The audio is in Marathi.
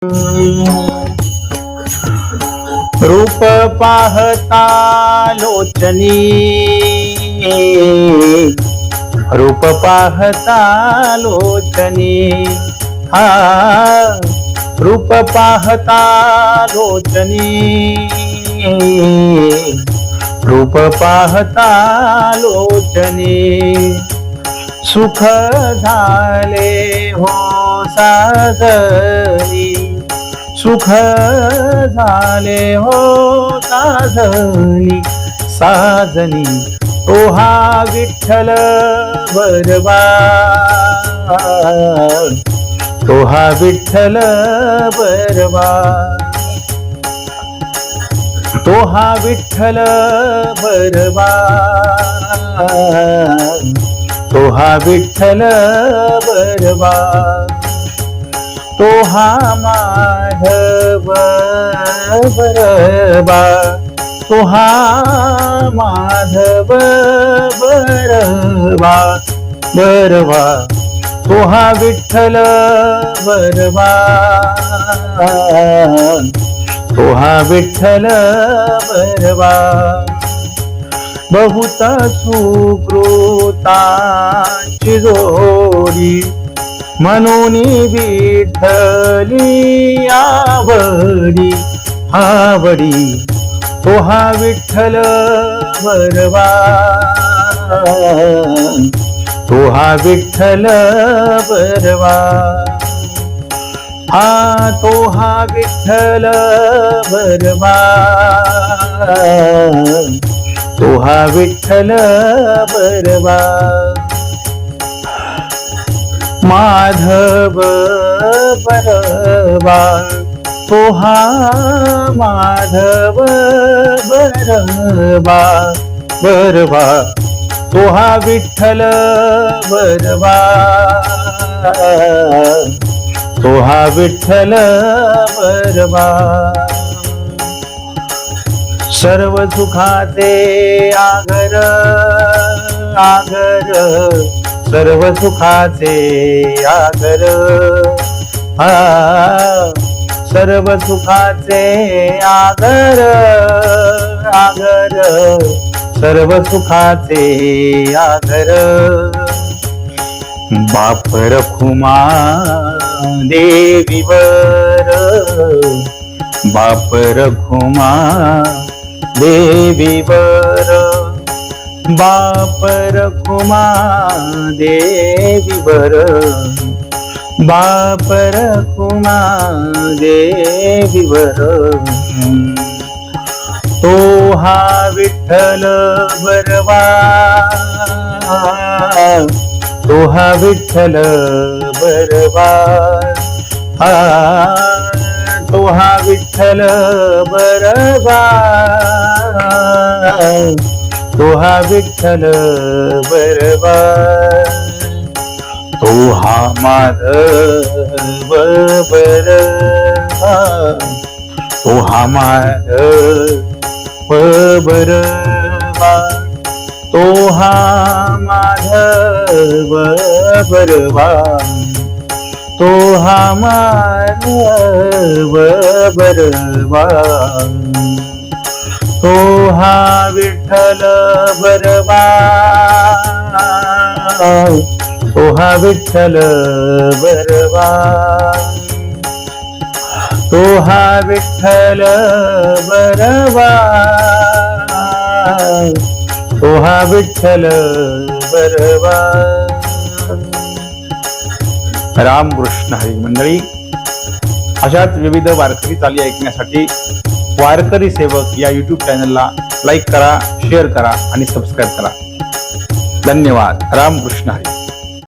रूप पाहता लोचनी, रूप पाहता लोचनी, हा रूप पाहता लोचनी, रूप पाहता लोचनी, सुख झाले हो साजनी, सुख झाले हो साजनी, साजनी तो हा विठ्ठल बरवा, तो हा विठ्ठल बरवा, तो हा विठ्ठल बरवा, तो हा विठ्ठल बरवा, तो हा माधव बरवा, तो हा माधव बरवा, बरवा तो हा विठ्ठल बरवा, तो हा विठ्ठल बरवा, बहुत सुकृतांची जोडी, म्हणून विठ्ठली आवडी, आवडी तो हा विठ्ठल बरवा, तो हा विठ्ठल बरवा, हा तो हा विठ्ठल बरवा, तो हा विठ्ठल बरवा, माधव बरवा, तो हा माधव बरवा, बरवा तो हा विठ्ठल बरवा, तो हा विठ्ठल बरवा, सर्व सुखाचे आगर, आगर सर्व सुखाचे आगर, हा सर्व सुखाचे आगर, आगर सर्व सुखाचे आगर, बाप रखुमा देवीवर, बाप रखुमा देवीवर, बाप रखुमा देवीवर, बाप रखुमा देवीवर, तो हा विठ्ठल बरवा, तो हा विठ्ठल बरवा, हा तो हा विठ्ठल बरवा, तो हा विठ्ठल बरवा, तो हा माधव बरवा, तो हा माधव बरवा, तो हा माधव बरवा, तो हा माधव बरवा, तो हा विठ्ठल बरवा, तो हा विठ्ठल बरवा, तो हा विठ्ठल बरवा, तो हा विठ्ठल बरवा. रामकृष्ण हरी. मंडळी, अशाच विविध वारकरी चाली ऐकण्यासाठी वारकरी सेवक या YouTube चॅनलला लाईक करा, शेअर करा आणि सबस्क्राईब करा. धन्यवाद. रामकृष्ण हरी.